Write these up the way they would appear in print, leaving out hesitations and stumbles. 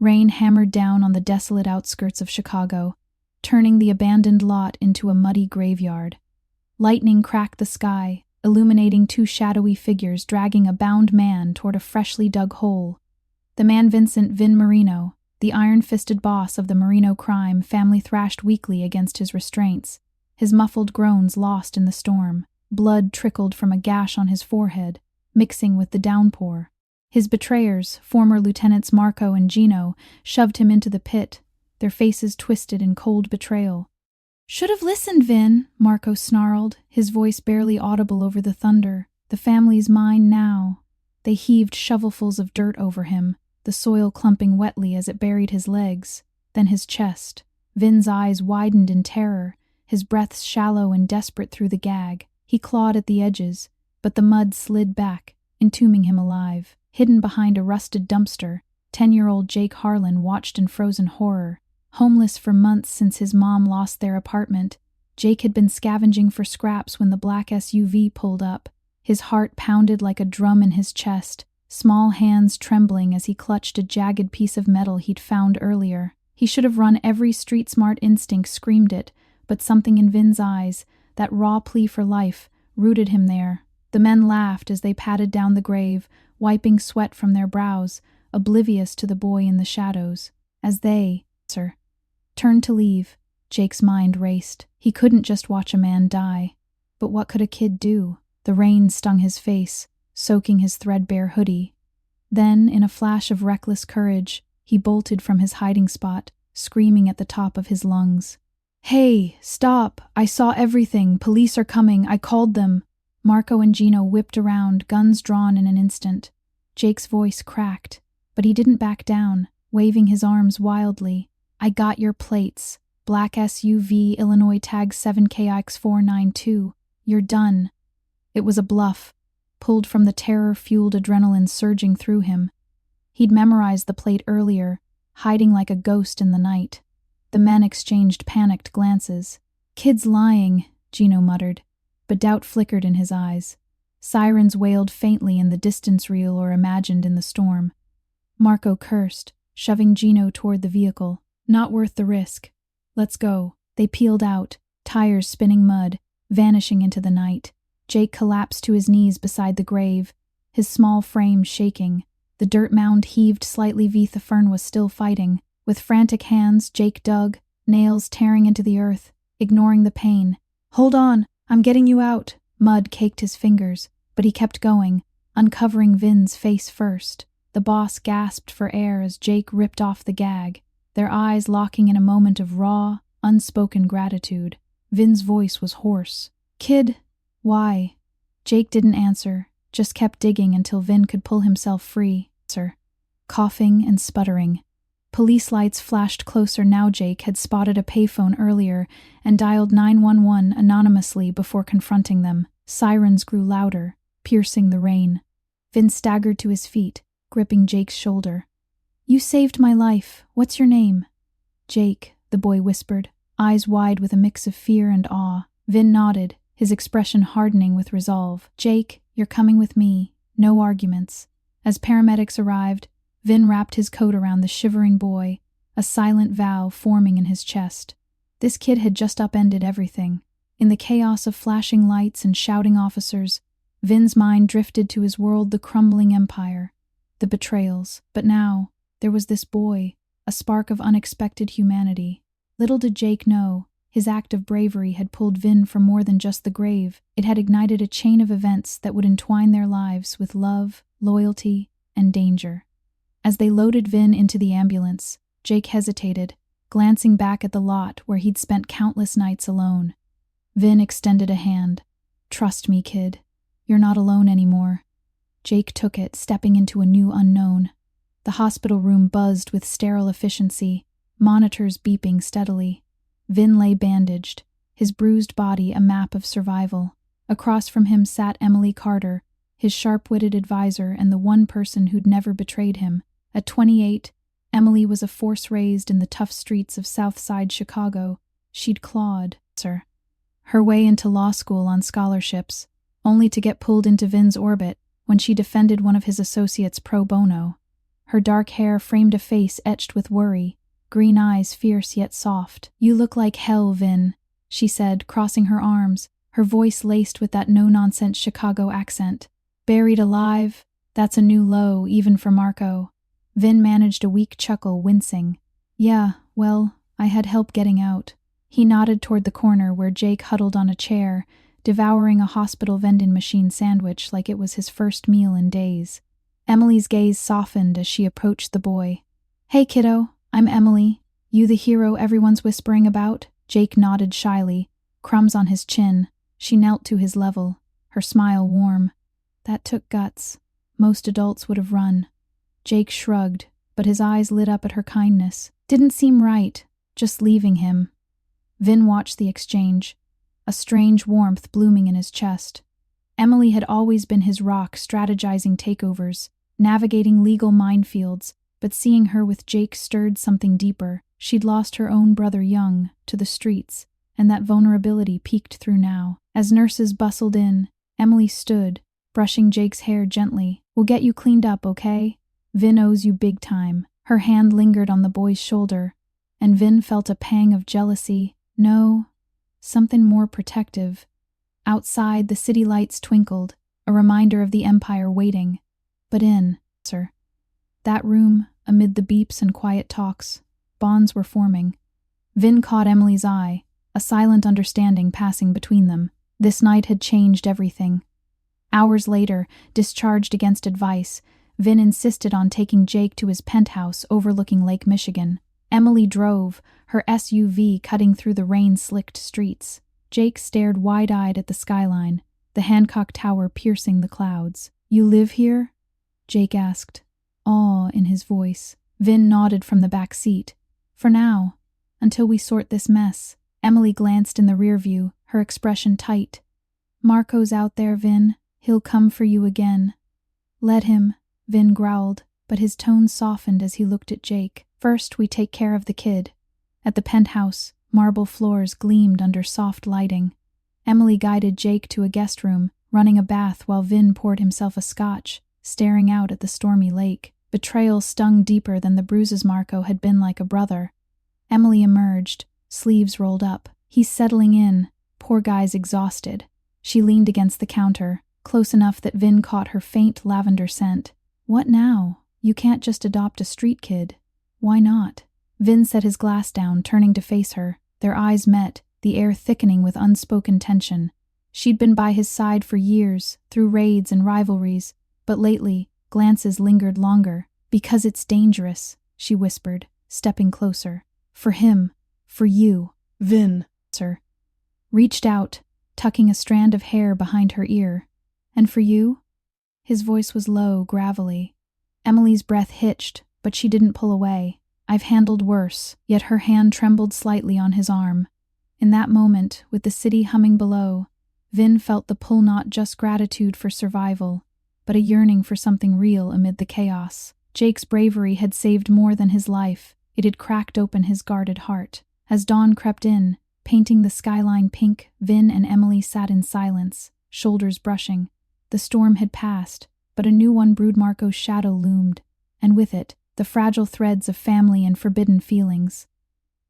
Rain hammered down on the desolate outskirts of Chicago, turning the abandoned lot into a muddy graveyard. Lightning cracked the sky, illuminating two shadowy figures dragging a bound man toward a freshly dug hole. The man Vin Marino, the iron-fisted boss of the Marino crime family, thrashed weakly against his restraints, his muffled groans lost in the storm. Blood trickled from a gash on his forehead, mixing with the downpour. His betrayers, former Lieutenants Marco and Gino, shoved him into the pit, their faces twisted in cold betrayal. "Should have listened, Vin," Marco snarled, his voice barely audible over the thunder. "The family's mine now." They heaved shovelfuls of dirt over him, the soil clumping wetly as it buried his legs, then his chest. Vin's eyes widened in terror, his breath shallow and desperate through the gag. He clawed at the edges, but the mud slid back, entombing him alive. Hidden behind a rusted dumpster, 10-year-old Jake Harlan watched in frozen horror. Homeless for months since his mom lost their apartment, Jake had been scavenging for scraps when the black SUV pulled up. His heart pounded like a drum in his chest, small hands trembling as he clutched a jagged piece of metal he'd found earlier. He should have run. Every street-smart instinct screamed it, but something in Vin's eyes, that raw plea for life, rooted him there. The men laughed as they patted down the grave, wiping sweat from their brows, oblivious to the boy in the shadows. As they, turned to leave, Jake's mind raced. He couldn't just watch a man die. But what could a kid do? The rain stung his face, soaking his threadbare hoodie. Then, in a flash of reckless courage, he bolted from his hiding spot, screaming at the top of his lungs. "Hey, stop! I saw everything. Police are coming. I called them." Marco and Gino whipped around, guns drawn in an instant. Jake's voice cracked, but he didn't back down, waving his arms wildly. "I got your plates. Black SUV, Illinois tag 7KX492. You're done." It was a bluff, pulled from the terror-fueled adrenaline surging through him. He'd memorized the plate earlier, hiding like a ghost in the night. The men exchanged panicked glances. "Kid's lying," Gino muttered, but doubt flickered in his eyes. Sirens wailed faintly in the distance reel or imagined in the storm. Marco cursed, shoving Gino toward the vehicle. "Not worth the risk. Let's go." They peeled out, tires spinning mud, vanishing into the night. Jake collapsed to his knees beside the grave, his small frame shaking. The dirt mound heaved slightly. The fern was still fighting. With frantic hands, Jake dug, nails tearing into the earth, ignoring the pain. "Hold on, I'm getting you out." Mud caked his fingers, but he kept going, uncovering Vin's face first. The boss gasped for air as Jake ripped off the gag, their eyes locking in a moment of raw, unspoken gratitude. Vin's voice was hoarse. "Kid, why?" Jake didn't answer, just kept digging until Vin could pull himself free. Coughing and sputtering. Police lights flashed closer now. Jake had spotted a payphone earlier and dialed 911 anonymously before confronting them. Sirens grew louder, piercing the rain. Vin staggered to his feet, gripping Jake's shoulder. "You saved my life. What's your name?" "Jake," the boy whispered, eyes wide with a mix of fear and awe. Vin nodded, his expression hardening with resolve. "Jake, you're coming with me. No arguments." As paramedics arrived, Vin wrapped his coat around the shivering boy, a silent vow forming in his chest. This kid had just upended everything. In the chaos of flashing lights and shouting officers, Vin's mind drifted to his world, the crumbling empire, the betrayals. But now, there was this boy, a spark of unexpected humanity. Little did Jake know, his act of bravery had pulled Vin from more than just the grave. It had ignited a chain of events that would entwine their lives with love, loyalty, and danger. As they loaded Vin into the ambulance, Jake hesitated, glancing back at the lot where he'd spent countless nights alone. Vin extended a hand. "Trust me, kid. You're not alone anymore." Jake took it, stepping into a new unknown. The hospital room buzzed with sterile efficiency, monitors beeping steadily. Vin lay bandaged, his bruised body a map of survival. Across from him sat Emily Carter, his sharp-witted advisor and the one person who'd never betrayed him. At 28, Emily was a force raised in the tough streets of South Side Chicago. She'd clawed her way into law school on scholarships, only to get pulled into Vin's orbit when she defended one of his associates pro bono. Her dark hair framed a face etched with worry, green eyes fierce yet soft. "You look like hell, Vin," she said, crossing her arms, her voice laced with that no-nonsense Chicago accent. "Buried alive? That's a new low, even for Marco." Vin managed a weak chuckle, wincing. "Yeah, well, I had help getting out." He nodded toward the corner where Jake huddled on a chair, devouring a hospital vending machine sandwich like it was his first meal in days. Emily's gaze softened as she approached the boy. "Hey, kiddo, I'm Emily. You the hero everyone's whispering about?" Jake nodded shyly, crumbs on his chin. She knelt to his level, her smile warm. "That took guts. Most adults would have run." Jake shrugged, but his eyes lit up at her kindness. Didn't seem right, just leaving him. Vin watched the exchange, a strange warmth blooming in his chest. Emily had always been his rock, strategizing takeovers, navigating legal minefields, but seeing her with Jake stirred something deeper. She'd lost her own brother young, to the streets, and that vulnerability peeked through now. As nurses bustled in, Emily stood, brushing Jake's hair gently. "We'll get you cleaned up, okay? Vin owes you big time." Her hand lingered on the boy's shoulder, and Vin felt a pang of jealousy. No, something more protective. Outside, the city lights twinkled, a reminder of the Empire waiting. But that room, amid the beeps and quiet talks, bonds were forming. Vin caught Emily's eye, a silent understanding passing between them. This night had changed everything. Hours later, discharged against advice, Vin insisted on taking Jake to his penthouse overlooking Lake Michigan. Emily drove, her SUV cutting through the rain-slicked streets. Jake stared wide-eyed at the skyline, the Hancock Tower piercing the clouds. "You live here?" Jake asked, awe in his voice. Vin nodded from the back seat. "For now, until we sort this mess." Emily glanced in the rear view, her expression tight. "Marco's out there, Vin. He'll come for you again." "Let him," Vin growled, but his tone softened as he looked at Jake. "First, we take care of the kid." At the penthouse, marble floors gleamed under soft lighting. Emily guided Jake to a guest room, running a bath while Vin poured himself a scotch, staring out at the stormy lake. Betrayal stung deeper than the bruises. Marco had been like a brother. Emily emerged, sleeves rolled up. "He's settling in. Poor guy's exhausted." She leaned against the counter, close enough that Vin caught her faint lavender scent. "What now? You can't just adopt a street kid." "Why not?" Vin set his glass down, turning to face her. Their eyes met, the air thickening with unspoken tension. She'd been by his side for years, through raids and rivalries, but lately, glances lingered longer. "Because it's dangerous," she whispered, stepping closer. "For him. For you." Vin, sir. Reached out, tucking a strand of hair behind her ear. "And for you?" His voice was low, gravelly. Emily's breath hitched, but she didn't pull away. "I've handled worse," yet her hand trembled slightly on his arm. In that moment, with the city humming below, Vin felt the pull, not just gratitude for survival, but a yearning for something real amid the chaos. Jake's bravery had saved more than his life. It had cracked open his guarded heart. As dawn crept in, painting the skyline pink, Vin and Emily sat in silence, shoulders brushing. The storm had passed, but a new one brewed. Marco's shadow loomed, and with it, the fragile threads of family and forbidden feelings.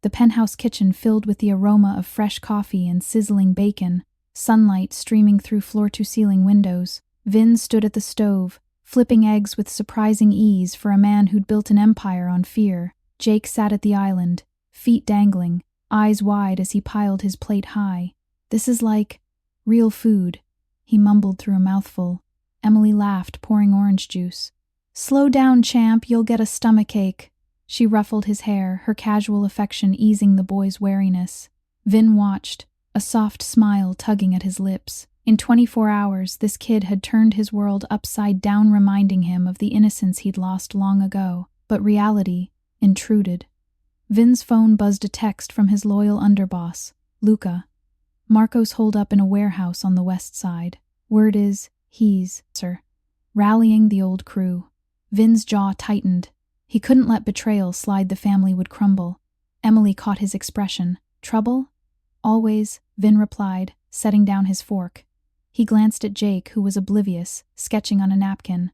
The penthouse kitchen filled with the aroma of fresh coffee and sizzling bacon, sunlight streaming through floor-to-ceiling windows. Vin stood at the stove, flipping eggs with surprising ease for a man who'd built an empire on fear. Jake sat at the island, feet dangling, eyes wide as he piled his plate high. "This is like real food," he mumbled through a mouthful. Emily laughed, pouring orange juice. "Slow down, champ, you'll get a stomachache." She ruffled his hair, her casual affection easing the boy's wariness. Vin watched, a soft smile tugging at his lips. In 24 hours, this kid had turned his world upside down, reminding him of the innocence he'd lost long ago. But reality intruded. Vin's phone buzzed a text from his loyal underboss, Luca. "Marco's holed up in a warehouse on the west side. Word is, he's, rallying the old crew." Vin's jaw tightened. He couldn't let betrayal slide. The family would crumble. Emily caught his expression. "Trouble?" "Always," Vin replied, setting down his fork. He glanced at Jake, who was oblivious, sketching on a napkin.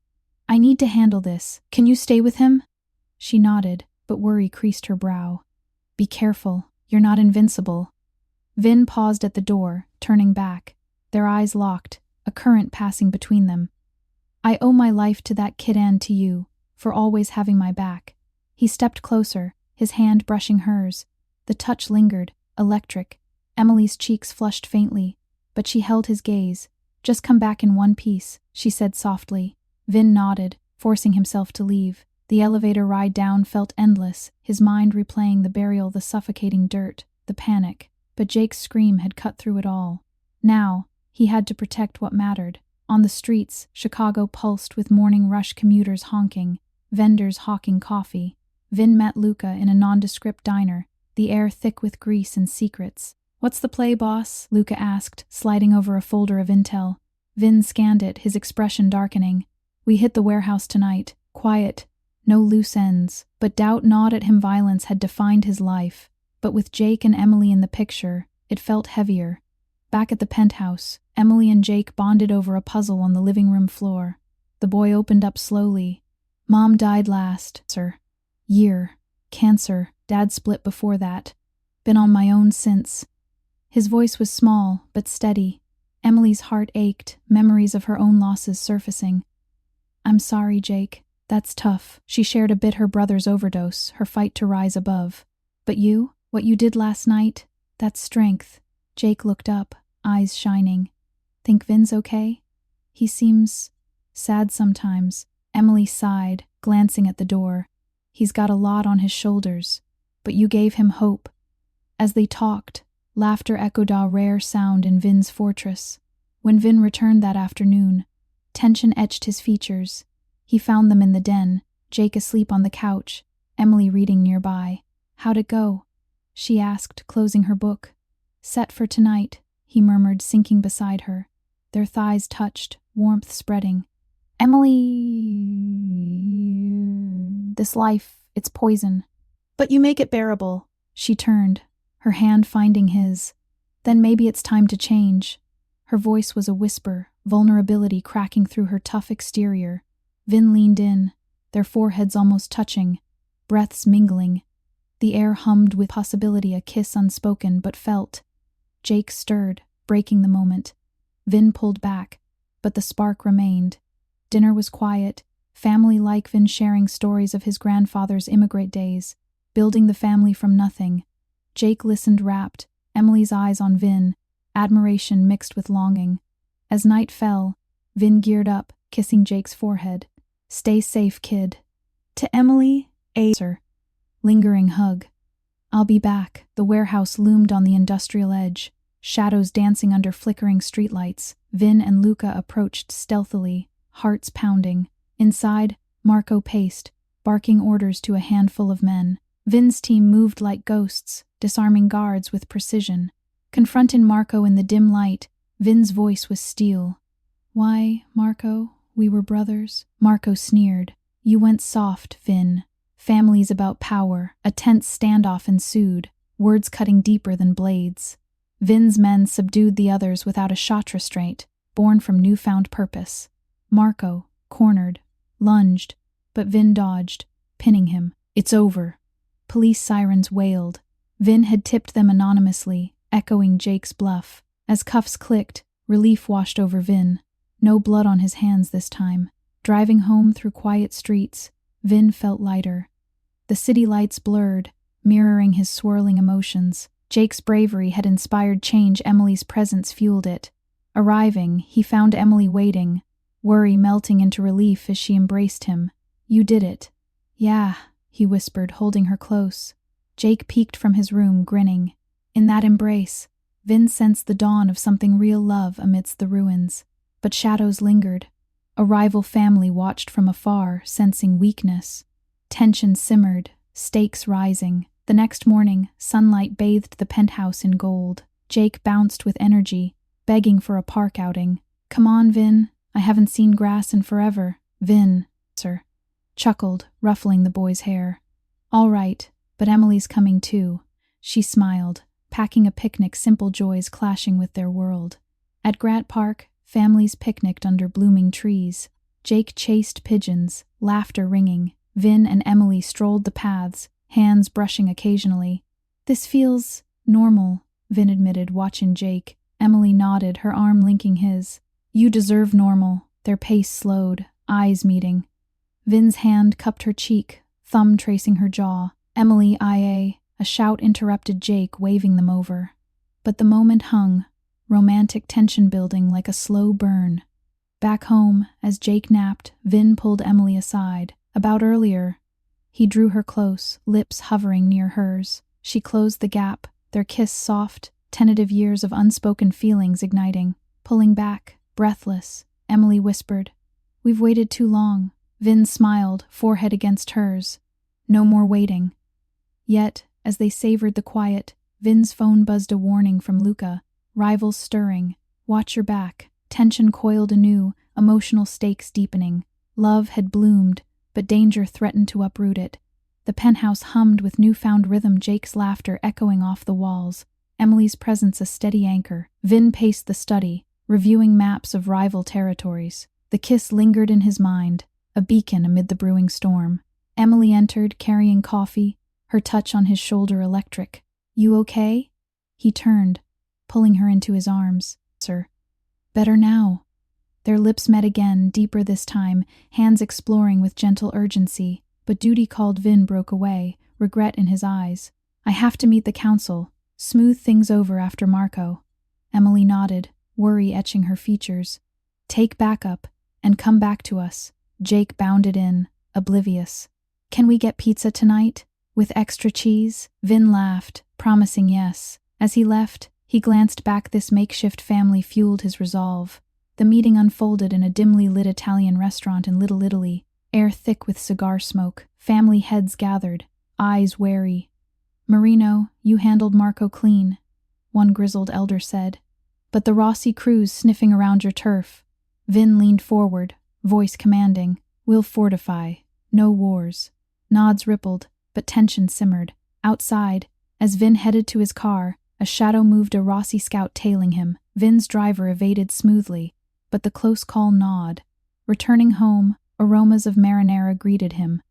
I need to handle this. Can you stay with him? She nodded, but worry creased her brow. Be careful. You're not invincible. Vin paused at the door, turning back. Their eyes locked, a current passing between them. I owe my life to that kid and to you, for always having my back. He stepped closer, his hand brushing hers. The touch lingered, electric. Emily's cheeks flushed faintly, but she held his gaze. Just come back in one piece, she said softly. Vin nodded, forcing himself to leave. The elevator ride down felt endless, his mind replaying the burial, the suffocating dirt, the panic. But Jake's scream had cut through it all. Now, he had to protect what mattered. On the streets, Chicago pulsed with morning rush commuters honking, vendors hawking coffee. Vin met Luca in a nondescript diner, the air thick with grease and secrets. What's the play, boss? Luca asked, sliding over a folder of intel. Vin scanned it, his expression darkening. We hit the warehouse tonight. Quiet. No loose ends. But doubt gnawed at him. Violence had defined his life. But with Jake and Emily in the picture, it felt heavier. Back at the penthouse, Emily and Jake bonded over a puzzle on the living room floor. The boy opened up slowly. Mom died last year. Cancer. Dad split before that. Been on my own since. His voice was small, but steady. Emily's heart ached, memories of her own losses surfacing. I'm sorry, Jake. That's tough. She shared a bit her brother's overdose, her fight to rise above. But you? What you did last night? That's strength. Jake looked up, eyes shining. Think Vin's okay? He seems sad sometimes. Emily sighed, glancing at the door. He's got a lot on his shoulders. But you gave him hope. As they talked, laughter echoed a rare sound in Vin's fortress. When Vin returned that afternoon, tension etched his features. He found them in the den, Jake asleep on the couch, Emily reading nearby. How'd it go? She asked, closing her book. Set for tonight, he murmured, sinking beside her. Their thighs touched, warmth spreading. Emily, this life, it's poison. But you make it bearable. She turned, her hand finding his. Then maybe it's time to change. Her voice was a whisper, vulnerability cracking through her tough exterior. Vin leaned in, their foreheads almost touching, breaths mingling. The air hummed with possibility, a kiss unspoken but felt. Jake stirred, breaking the moment. Vin pulled back, but the spark remained. Dinner was quiet, family-like. Vin sharing stories of his grandfather's immigrant days, building the family from nothing. Jake listened rapt, Emily's eyes on Vin, admiration mixed with longing. As night fell, Vin geared up, kissing Jake's forehead. Stay safe, kid. To Emily, lingering hug. I'll be back. The warehouse loomed on the industrial edge, shadows dancing under flickering streetlights. Vin and Luca approached stealthily, hearts pounding. Inside, Marco paced, barking orders to a handful of men. Vin's team moved like ghosts, disarming guards with precision. Confronting Marco in the dim light, Vin's voice was steel. Why, Marco? We were brothers. Marco sneered. You went soft, Vin. Families about power. A tense standoff ensued, words cutting deeper than blades. Vin's men subdued the others without a shot restraint, born from newfound purpose. Marco, cornered, lunged, but Vin dodged, pinning him. It's over. Police sirens wailed. Vin had tipped them anonymously, echoing Jake's bluff. As cuffs clicked, relief washed over Vin. No blood on his hands this time. Driving home through quiet streets, Vin felt lighter. The city lights blurred, mirroring his swirling emotions. Jake's bravery had inspired change. Emily's presence fueled it. Arriving, he found Emily waiting, worry melting into relief as she embraced him. You did it. Yeah, he whispered, holding her close. Jake peeked from his room, grinning. In that embrace, Vin sensed the dawn of something real, love amidst the ruins. But shadows lingered. A rival family watched from afar, sensing weakness. Tension simmered, stakes rising. The next morning, sunlight bathed the penthouse in gold. Jake bounced with energy, begging for a park outing. Come on, Vin. I haven't seen grass in forever. Vin, sir, chuckled, ruffling the boy's hair. All right, but Emily's coming too. She smiled, packing a picnic, simple joys clashing with their world. At Grant Park, families picnicked under blooming trees. Jake chased pigeons, laughter ringing. Vin and Emily strolled the paths, hands brushing occasionally. "This feels normal," Vin admitted, watching Jake. Emily nodded, her arm linking his. "You deserve normal." Their pace slowed, eyes meeting. Vin's hand cupped her cheek, thumb tracing her jaw. "Emily, IA." A shout interrupted Jake, waving them over. But the moment hung, romantic tension building like a slow burn. Back home, as Jake napped, Vin pulled Emily aside. About earlier, he drew her close, lips hovering near hers. She closed the gap, their kiss soft, tentative, years of unspoken feelings igniting. Pulling back, breathless, Emily whispered, "We've waited too long." Vin smiled, forehead against hers. No more waiting. Yet, as they savored the quiet, Vin's phone buzzed a warning from Luca. Rivals stirring. Watch your back. Tension coiled anew, emotional stakes deepening. Love had bloomed, but danger threatened to uproot it. The penthouse hummed with newfound rhythm, Jake's laughter echoing off the walls, Emily's presence a steady anchor. Vin paced the study, reviewing maps of rival territories. The kiss lingered in his mind, a beacon amid the brewing storm. Emily entered, carrying coffee, her touch on his shoulder electric. "You okay?" He turned, pulling her into his arms. "Sir, better now." Their lips met again, deeper this time, hands exploring with gentle urgency, but duty called. Vin broke away, regret in his eyes. "I have to meet the council, smooth things over after Marco." Emily nodded, worry etching her features. "Take backup, and come back to us." Jake bounded in, oblivious. "Can we get pizza tonight? With extra cheese?" Vin laughed, promising yes. As he left, he glanced back. This makeshift family fueled his resolve. The meeting unfolded in a dimly lit Italian restaurant in Little Italy, air thick with cigar smoke. Family heads gathered, eyes wary. "Marino, you handled Marco clean," one grizzled elder said. "But the Rossi crew's sniffing around your turf." Vin leaned forward, voice commanding. "We'll fortify. No wars." Nods rippled, but tension simmered. Outside, as Vin headed to his car, a shadow moved, a Rossi scout tailing him. Vin's driver evaded smoothly, but the close call gnawed. Returning home, aromas of marinara greeted him.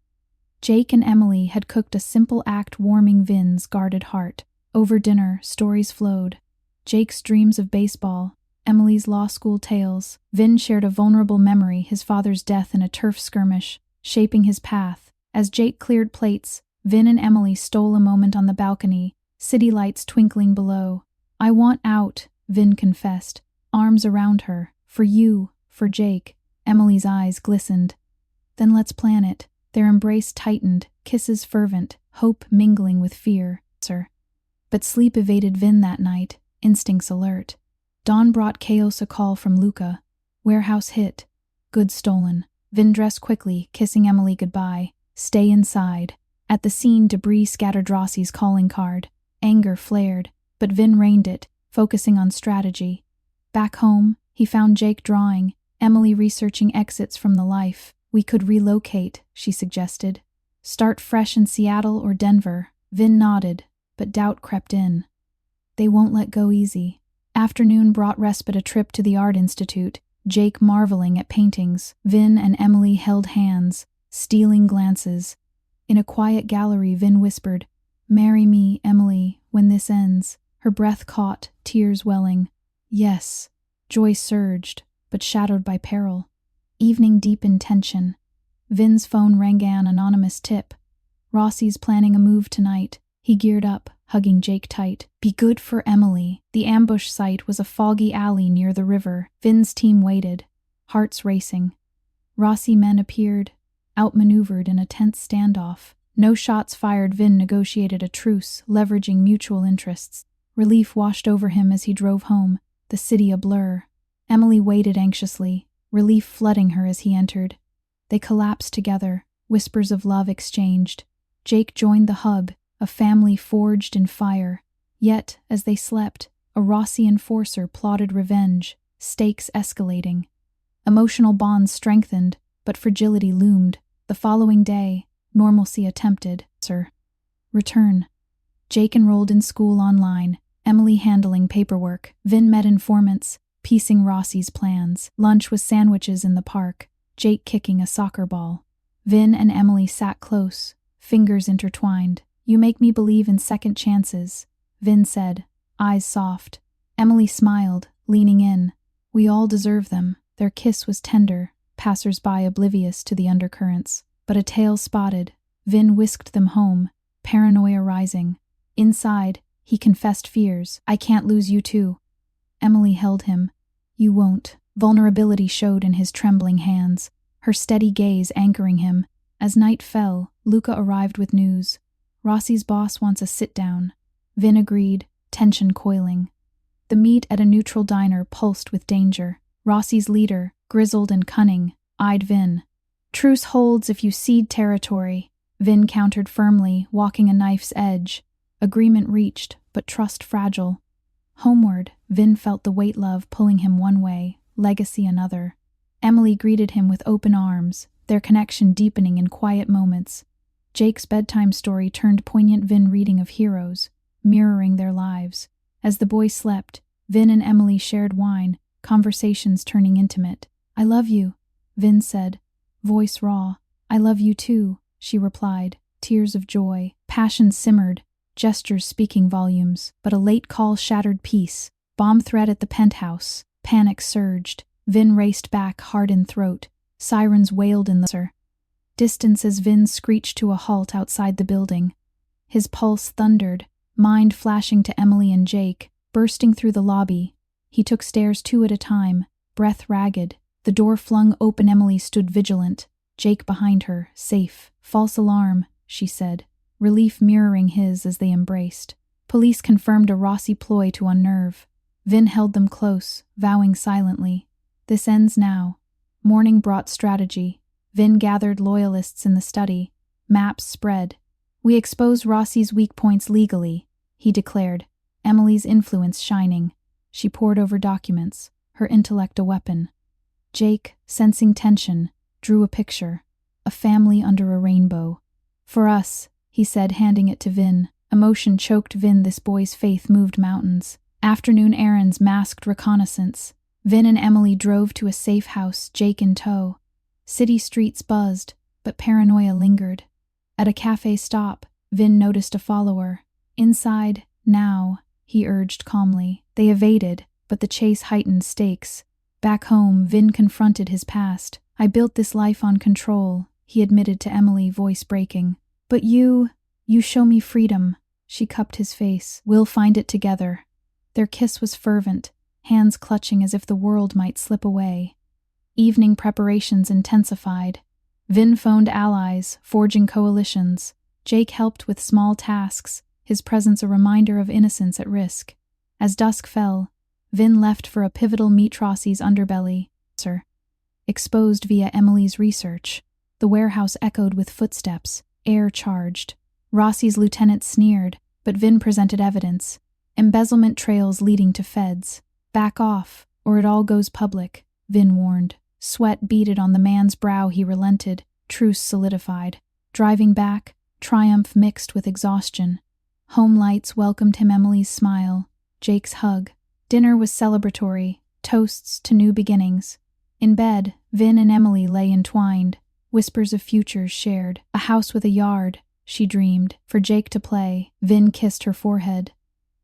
Jake and Emily had cooked a simple act, warming Vin's guarded heart. Over dinner, stories flowed. Jake's dreams of baseball, Emily's law school tales. Vin shared a vulnerable memory, his father's death in a turf skirmish, shaping his path. As Jake cleared plates, Vin and Emily stole a moment on the balcony, city lights twinkling below. "I want out," Vin confessed, arms around her. "For you, for Jake." Emily's eyes glistened. "Then let's plan it." Their embrace tightened, kisses fervent, hope mingling with fear. "Sir." But sleep evaded Vin that night, instincts alert. Dawn brought chaos, a call from Luca. "Warehouse hit. Goods stolen." Vin dressed quickly, kissing Emily goodbye. "Stay inside." At the scene, debris scattered. Rossi's calling card. Anger flared, but Vin reined it, focusing on strategy. Back home, he found Jake drawing, Emily researching exits from the life. "We could relocate," she suggested. "Start fresh in Seattle or Denver." Vin nodded, but doubt crept in. They won't let go easy. Afternoon brought respite, a trip to the Art Institute, Jake marveling at paintings. Vin and Emily held hands, stealing glances. In a quiet gallery, Vin whispered, "Marry me, Emily, when this ends." Her breath caught, tears welling. Yes. Joy surged, but shadowed by peril. Evening deepened tension. Vin's phone rang, an anonymous tip. "Rossi's planning a move tonight." He geared up, hugging Jake tight. "Be good for Emily." The ambush site was a foggy alley near the river. Vin's team waited, hearts racing. Rossi men appeared, outmaneuvered in a tense standoff. No shots fired. Vin negotiated a truce, leveraging mutual interests. Relief washed over him as he drove home, the city a blur. Emily waited anxiously, relief flooding her as he entered. They collapsed together, whispers of love exchanged. Jake joined the hub, a family forged in fire. Yet, as they slept, a Rossi enforcer plotted revenge, stakes escalating. Emotional bonds strengthened, but fragility loomed. The following day, normalcy attempted. Return. Jake enrolled in school online, Emily handling paperwork. Vin met informants, piecing Rossi's plans. Lunch was sandwiches in the park. Jake kicking a soccer ball. Vin and Emily sat close, fingers intertwined. "You make me believe in second chances," Vin said, eyes soft. Emily smiled, leaning in. "We all deserve them." Their kiss was tender, passers-by oblivious to the undercurrents. But a tail spotted. Vin whisked them home, paranoia rising. Inside, he confessed fears. "I can't lose you too." Emily held him. "You won't." Vulnerability showed in his trembling hands, her steady gaze anchoring him. As night fell, Luca arrived with news. "Rossi's boss wants a sit-down." Vin agreed, tension coiling. The meet at a neutral diner pulsed with danger. Rossi's leader, grizzled and cunning, eyed Vin. "Truce holds if you cede territory," Vin countered firmly, walking a knife's edge. Agreement reached, but trust fragile. Homeward, Vin felt the weight love pulling him one way, legacy another. Emily greeted him with open arms, their connection deepening in quiet moments. Jake's bedtime story turned poignant Vin reading of heroes, mirroring their lives. As the boy slept, Vin and Emily shared wine, conversations turning intimate. "I love you," Vin said, voice raw. "I love you too," she replied, tears of joy. Passion simmered, gestures speaking volumes. But a late call shattered peace. Bomb threat at the penthouse. Panic surged. Vin raced back, heart in throat. Sirens wailed in the distance as Vin screeched to a halt outside the building. His pulse thundered, mind flashing to Emily and Jake, bursting through the lobby. He took stairs 2 at a time, breath ragged. The door flung open. Emily stood vigilant, Jake behind her, safe. "False alarm," she said, relief mirroring his as they embraced. Police confirmed a Rossi ploy to unnerve. Vin held them close, vowing silently. "This ends now." Morning brought strategy. Vin gathered loyalists in the study. Maps spread. "We expose Rossi's weak points legally," he declared, Emily's influence shining. She pored over documents, her intellect a weapon. Jake, sensing tension, drew a picture. A family under a rainbow. "For us," he said, handing it to Vin. Emotion choked Vin. This boy's faith moved mountains. Afternoon errands masked reconnaissance. Vin and Emily drove to a safe house, Jake in tow. City streets buzzed, but paranoia lingered. At a cafe stop, Vin noticed a follower. "Inside, now," he urged calmly. They evaded, but the chase heightened stakes. Back home, Vin confronted his past. "I built this life on control," he admitted to Emily, voice breaking. "But you show me freedom." She cupped his face. "We'll find it together." Their kiss was fervent, hands clutching as if the world might slip away. Evening preparations intensified. Vin phoned allies, forging coalitions. Jake helped with small tasks, his presence a reminder of innocence at risk. As dusk fell, Vin left for a pivotal meet. Rossi's underbelly, exposed via Emily's research. The warehouse echoed with footsteps, air charged. Rossi's lieutenant sneered, but Vin presented evidence. Embezzlement trails leading to feds. "Back off, or it all goes public," Vin warned. Sweat beaded on the man's brow. He relented. Truce solidified. Driving back, triumph mixed with exhaustion. Home lights welcomed him. Emily's smile, Jake's hug. Dinner was celebratory, toasts to new beginnings. In bed, Vin and Emily lay entwined, whispers of futures shared. A house with a yard, she dreamed, for Jake to play. Vin kissed her forehead.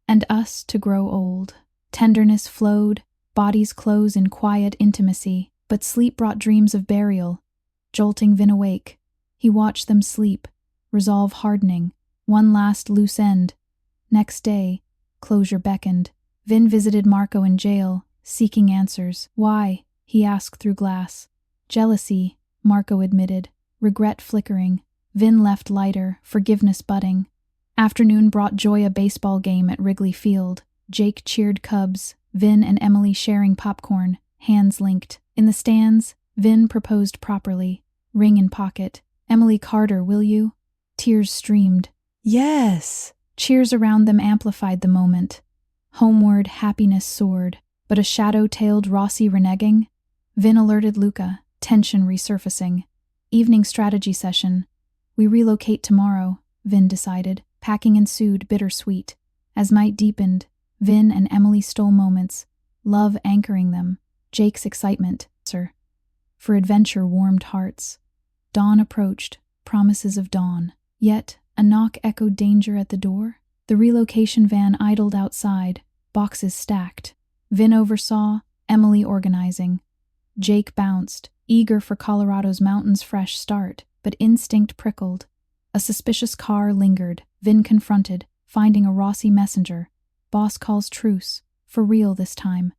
And us to grow old. Tenderness flowed, bodies close in quiet intimacy, but sleep brought dreams of burial. Jolting Vin awake, he watched them sleep, resolve hardening, one last loose end. Next day, closure beckoned. Vin visited Marco in jail, seeking answers. "Why?" he asked through glass. "Jealousy," Marco admitted, regret flickering. Vin left lighter, forgiveness budding. Afternoon brought joy. A baseball game at Wrigley Field. Jake cheered Cubs, Vin and Emily sharing popcorn, hands linked. In the stands, Vin proposed properly, ring in pocket. "Emily Carter, will you?" Tears streamed. "Yes!" Cheers around them amplified the moment. Homeward, happiness soared, but a shadow-tailed Rossi reneging? Vin alerted Luca, tension resurfacing. Evening strategy session. "We relocate tomorrow," Vin decided. Packing ensued, bittersweet. As night deepened, Vin and Emily stole moments, love anchoring them, Jake's excitement. for adventure warmed hearts. Dawn approached, promises of dawn. Yet, a knock echoed danger at the door. The relocation van idled outside, boxes stacked. Vin oversaw, Emily organizing. Jake bounced, eager for Colorado's mountains' fresh start, but instinct prickled. A suspicious car lingered. Vin confronted, finding a Rossi messenger. Boss calls truce, for real this time.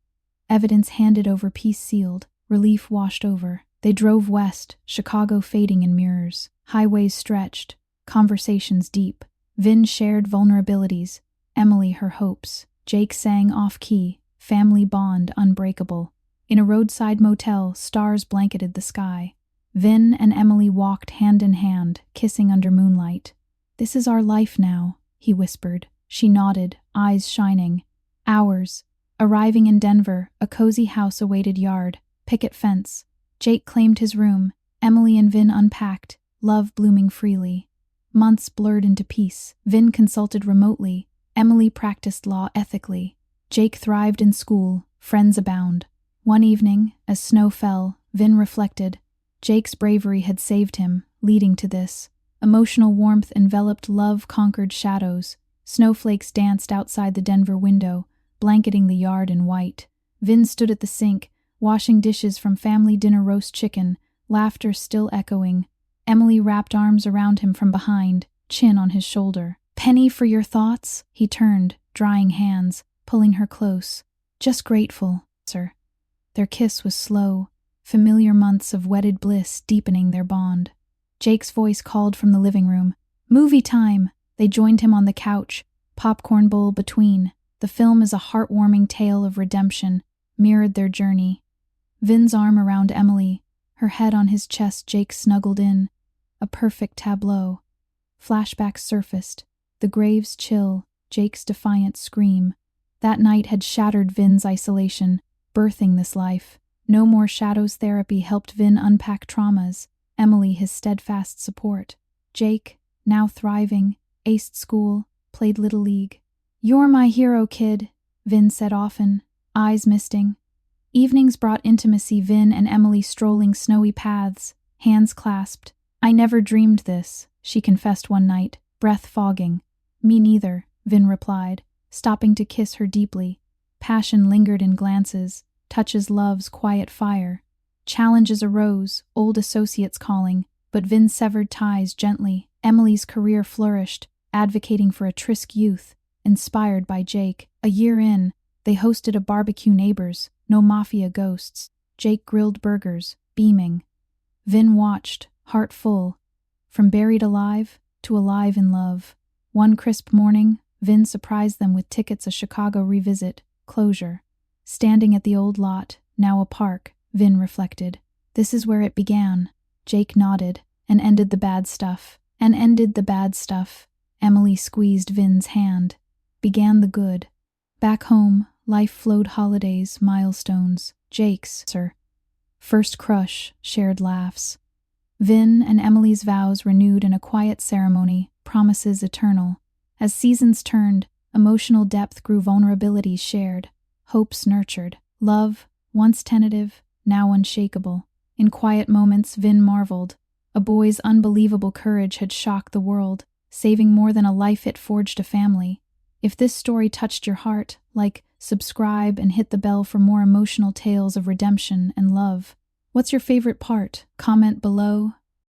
Evidence handed over, peace sealed, relief washed over. They drove west, Chicago fading in mirrors. Highways stretched, conversations deep. Vin shared vulnerabilities, Emily her hopes. Jake sang off-key, family bond unbreakable. In a roadside motel, stars blanketed the sky. Vin and Emily walked hand in hand, kissing under moonlight. "This is our life now," he whispered. She nodded, eyes shining. Hours. Arriving in Denver, a cozy house awaited yard, picket fence. Jake claimed his room. Emily and Vin unpacked, love blooming freely. Months blurred into peace. Vin consulted remotely. Emily practiced law ethically. Jake thrived in school. Friends abound. One evening, as snow fell, Vin reflected. Jake's bravery had saved him, leading to this. Emotional warmth enveloped love, conquered shadows. Snowflakes danced outside the Denver window, blanketing the yard in white. Vin stood at the sink, washing dishes from family dinner roast chicken, laughter still echoing. Emily wrapped arms around him from behind, chin on his shoulder. "Penny, for your thoughts?" He turned, drying hands, pulling her close. "Just grateful, sir." Their kiss was slow, familiar months of wedded bliss deepening their bond. Jake's voice called from the living room. "Movie time!" They joined him on the couch, popcorn bowl between. The film is a heartwarming tale of redemption, mirrored their journey. Vin's arm around Emily, her head on his chest, Jake snuggled in. A perfect tableau. Flashbacks surfaced. The grave's chill, Jake's defiant scream. That night had shattered Vin's isolation, birthing this life. No more shadows therapy helped Vin unpack traumas. Emily his steadfast support. Jake, now thriving, aced school, played Little League. "You're my hero, kid," Vin said often, eyes misting. Evenings brought intimacy, Vin and Emily strolling snowy paths, hands clasped. "I never dreamed this," she confessed one night, breath fogging. "Me neither," Vin replied, stopping to kiss her deeply. Passion lingered in glances, touches love's quiet fire. Challenges arose, old associates calling, but Vin severed ties gently. Emily's career flourished, advocating for a tryst youth, inspired by Jake. A year in, they hosted a barbecue, neighbors, no Mafia ghosts. Jake grilled burgers, beaming. Vin watched, heart full, from buried alive to alive in love. One crisp morning, Vin surprised them with tickets, a Chicago revisit, closure. Standing at the old lot, now a park, Vin reflected. This is where it began. Jake nodded, and ended the bad stuff. Emily squeezed Vin's hand. Began the good. Back home, life flowed, holidays, milestones. Jake's, sir. First crush, shared laughs. Vin and Emily's vows renewed in a quiet ceremony, promises eternal. As seasons turned, emotional depth grew, vulnerabilities shared, hopes nurtured. Love, once tentative, now unshakable. In quiet moments, Vin marveled. A boy's unbelievable courage had shocked the world, saving more than a life. It forged a family. If this story touched your heart, like, subscribe, and hit the bell for more emotional tales of redemption and love. What's your favorite part? Comment below.